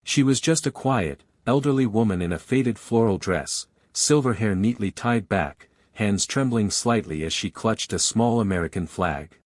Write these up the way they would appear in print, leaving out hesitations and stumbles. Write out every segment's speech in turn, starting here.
She was just a quiet, elderly woman in a faded floral dress, silver hair neatly tied back, hands trembling slightly as she clutched a small American flag.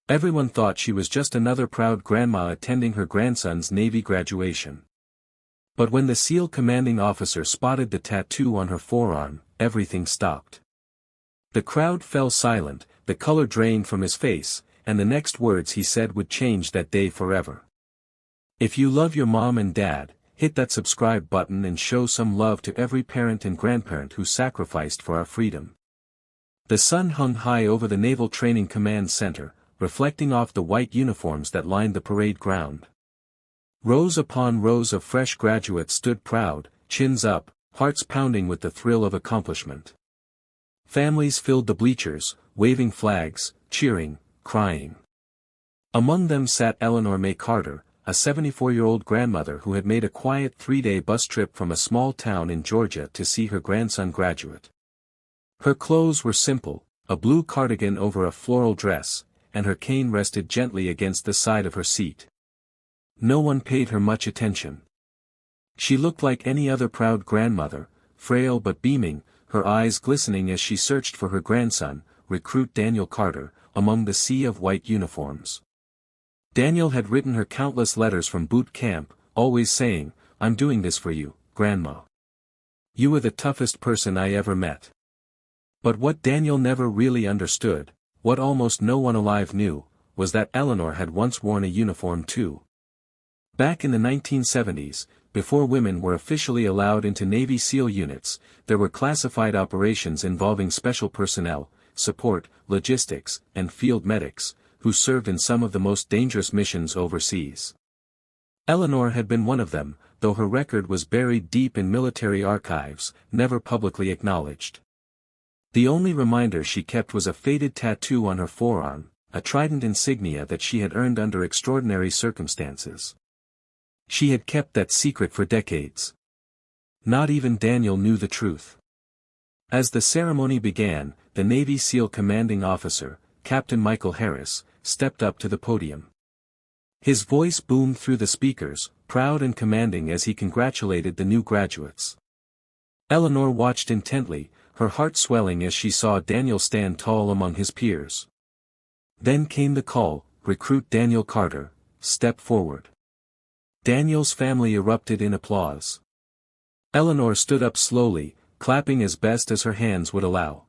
Everyone thought she was just another proud grandma attending her grandson's Navy graduation. But when the SEAL commanding officer spotted the tattoo on her forearm, everything stopped. The crowd fell silent, the color drained from his face, and the next words he said would change that day forever. If you love your mom and dad, hit that subscribe button and show some love to every parent and grandparent who sacrificed for our freedom. The sun hung high over the Naval Training Command Center, reflecting off the white uniforms that lined the parade ground. Rows upon rows of fresh graduates stood proud, chins up, hearts pounding with the thrill of accomplishment. Families filled the bleachers, waving flags, cheering, crying. Among them sat Eleanor May Carter, a 74-year-old grandmother who had made a quiet 3-day bus trip from a small town in Georgia to see her grandson graduate. Her clothes were simple, a blue cardigan over a floral dress, and her cane rested gently against the side of her seat. No one paid her much attention. She looked like any other proud grandmother, frail but beaming, her eyes glistening as she searched for her grandson, recruit Daniel Carter, among the sea of white uniforms. Daniel had written her countless letters from boot camp, always saying, "I'm doing this for you, Grandma. You were the toughest person I ever met." But what Daniel never really understood, what almost no one alive knew, was that Eleanor had once worn a uniform too. Back in the 1970s, before women were officially allowed into Navy SEAL units, there were classified operations involving special personnel, support, logistics, and field medics, who served in some of the most dangerous missions overseas. Eleanor had been one of them, though her record was buried deep in military archives, never publicly acknowledged. The only reminder she kept was a faded tattoo on her forearm, a trident insignia that she had earned under extraordinary circumstances. She had kept that secret for decades. Not even Daniel knew the truth. As the ceremony began, the Navy SEAL commanding officer, Captain Michael Harris, stepped up to the podium. His voice boomed through the speakers, proud and commanding as he congratulated the new graduates. Eleanor watched intently, her heart swelling as she saw Daniel stand tall among his peers. Then came the call, "Recruit Daniel Carter, step forward." Daniel's family erupted in applause. Eleanor stood up slowly, clapping as best as her hands would allow.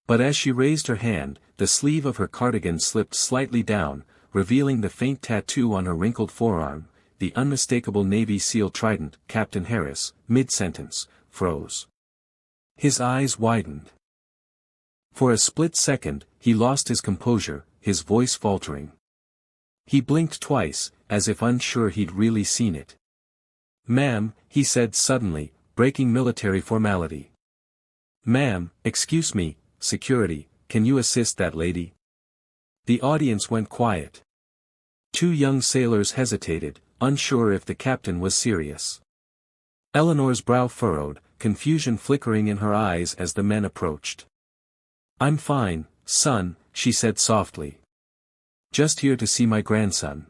But as she raised her hand, the sleeve of her cardigan slipped slightly down, revealing the faint tattoo on her wrinkled forearm, the unmistakable Navy SEAL trident. Captain Harris, mid-sentence, froze. His eyes widened. For a split second, he lost his composure, his voice faltering. He blinked twice, as if unsure he'd really seen it. "Ma'am," he said suddenly, breaking military formality. "Ma'am, excuse me, security, can you assist that lady?" The audience went quiet. 2 young sailors hesitated, unsure if the captain was serious. Eleanor's brow furrowed, confusion flickering in her eyes as the men approached. "I'm fine, son," she said softly. "Just here to see my grandson."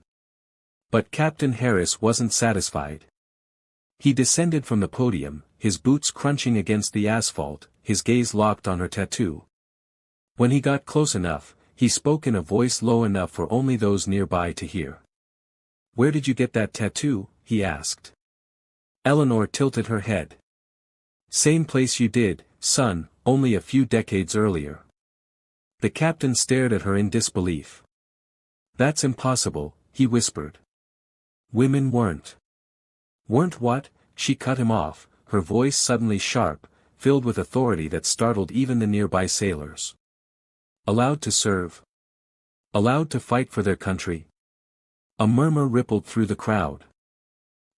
But Captain Harris wasn't satisfied. He descended from the podium, his boots crunching against the asphalt, his gaze locked on her tattoo. When he got close enough, he spoke in a voice low enough for only those nearby to hear. "Where did you get that tattoo?" he asked. Eleanor tilted her head. "Same place you did, son, only a few decades earlier." The captain stared at her in disbelief. "That's impossible," he whispered. "Women weren't." "Weren't what?" She cut him off, her voice suddenly sharp, filled with authority that startled even the nearby sailors. "Allowed to serve? Allowed to fight for their country?" A murmur rippled through the crowd.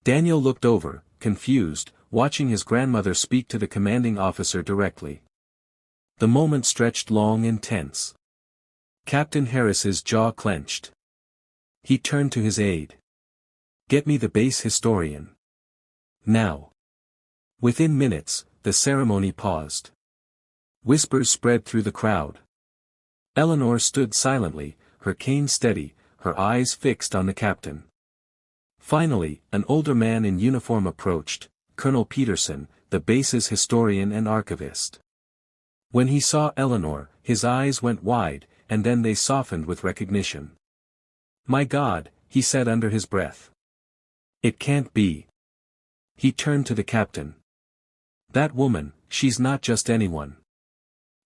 Daniel looked over, confused, watching his grandmother speak to the commanding officer directly. The moment stretched long and tense. Captain Harris's jaw clenched. He turned to his aide. "Get me the base historian. Now." Within minutes, the ceremony paused. Whispers spread through the crowd. Eleanor stood silently, her cane steady, her eyes fixed on the captain. Finally, an older man in uniform approached, Colonel Peterson, the base's historian and archivist. When he saw Eleanor, his eyes went wide, and then they softened with recognition. "My God," he said under his breath. "It can't be." He turned to the captain. "That woman, she's not just anyone.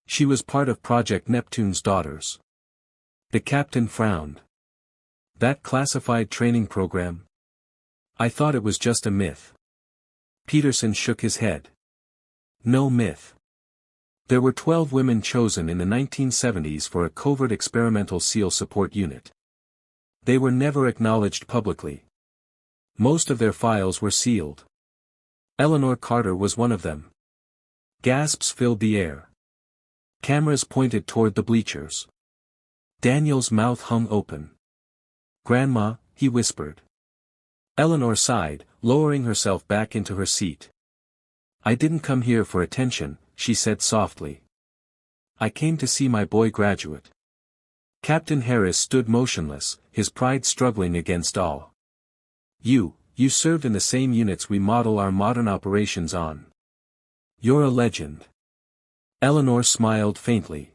She was part of Project Neptune's daughters." The captain frowned. "That classified training program? I thought it was just a myth." Peterson shook his head. "No myth. There were 12 women chosen in the 1970s for a covert experimental SEAL support unit. They were never acknowledged publicly. Most of their files were sealed. Eleanor Carter was one of them." Gasps filled the air. Cameras pointed toward the bleachers. Daniel's mouth hung open. "Grandma," he whispered. Eleanor sighed, lowering herself back into her seat. "I didn't come here for attention," she said softly. "I came to see my boy graduate." Captain Harris stood motionless, his pride struggling against awe. You served in the same units we model our modern operations on. You're a legend." Eleanor smiled faintly.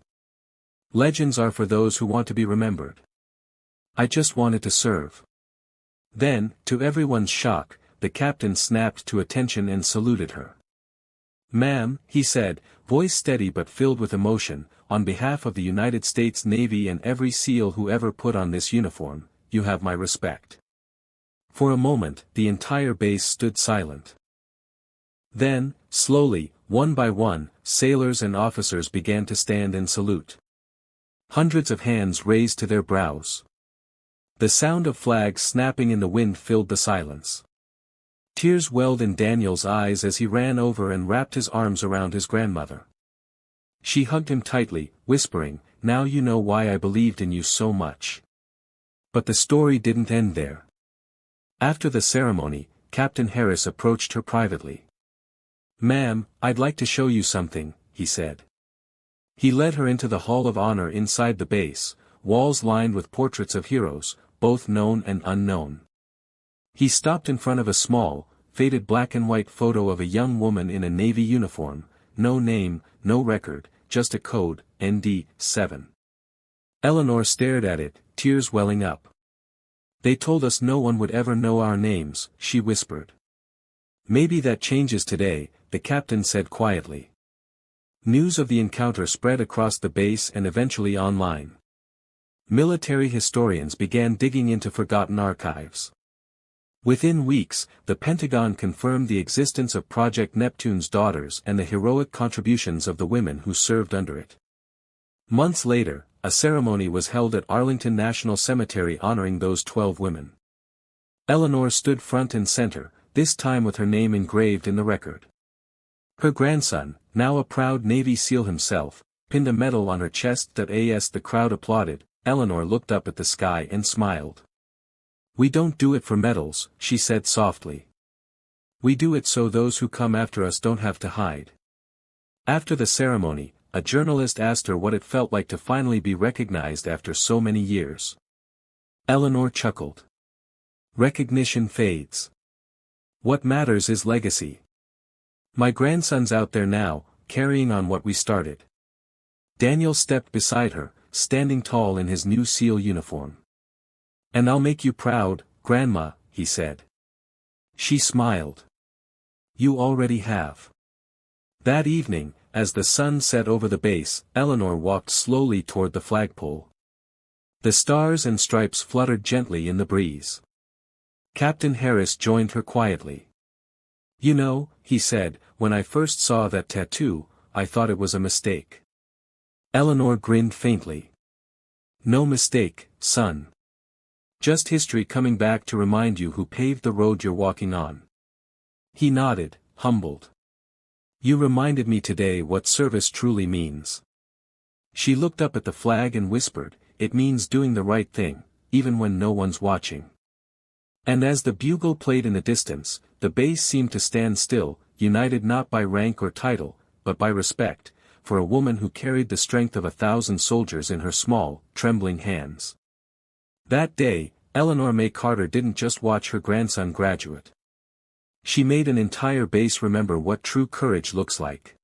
"Legends are for those who want to be remembered. I just wanted to serve." Then, to everyone's shock, the captain snapped to attention and saluted her. "Ma'am," he said, voice steady but filled with emotion, "on behalf of the United States Navy and every SEAL who ever put on this uniform, you have my respect." For a moment, the entire base stood silent. Then, slowly, one by one, sailors and officers began to stand and salute. Hundreds of hands raised to their brows. The sound of flags snapping in the wind filled the silence. Tears welled in Daniel's eyes as he ran over and wrapped his arms around his grandmother. She hugged him tightly, whispering, "Now you know why I believed in you so much." But the story didn't end there. After the ceremony, Captain Harris approached her privately. "Ma'am, I'd like to show you something," he said. He led her into the Hall of Honor inside the base, walls lined with portraits of heroes, both known and unknown. He stopped in front of a small, faded black and white photo of a young woman in a Navy uniform, no name, no record, just a code, ND 7. Eleanor stared at it, tears welling up. "They told us no one would ever know our names," she whispered. "Maybe that changes today," the captain said quietly. News of the encounter spread across the base and eventually online. Military historians began digging into forgotten archives. Within weeks, the Pentagon confirmed the existence of Project Neptune's daughters and the heroic contributions of the women who served under it. Months later, a ceremony was held at Arlington National Cemetery honoring those 12 women. Eleanor stood front and center, this time with her name engraved in the record. Her grandson, now a proud Navy SEAL himself, pinned a medal on her chest. As the crowd applauded, Eleanor looked up at the sky and smiled. "We don't do it for medals," she said softly. "We do it so those who come after us don't have to hide." After the ceremony, a journalist asked her what it felt like to finally be recognized after so many years. Eleanor chuckled. "Recognition fades. What matters is legacy. My grandson's out there now, carrying on what we started." Daniel stepped beside her, standing tall in his new SEAL uniform. "And I'll make you proud, Grandma," he said. She smiled. "You already have." That evening, as the sun set over the base, Eleanor walked slowly toward the flagpole. The stars and stripes fluttered gently in the breeze. Captain Harris joined her quietly. "You know," he said, "when I first saw that tattoo, I thought it was a mistake." Eleanor grinned faintly. "No mistake, son. Just history coming back to remind you who paved the road you're walking on." He nodded, humbled. "You reminded me today what service truly means." She looked up at the flag and whispered, "It means doing the right thing, even when no one's watching." And as the bugle played in the distance, the base seemed to stand still, united not by rank or title, but by respect, for a woman who carried the strength of 1,000 soldiers in her small, trembling hands. That day, Eleanor May Carter didn't just watch her grandson graduate. She made an entire base remember what true courage looks like.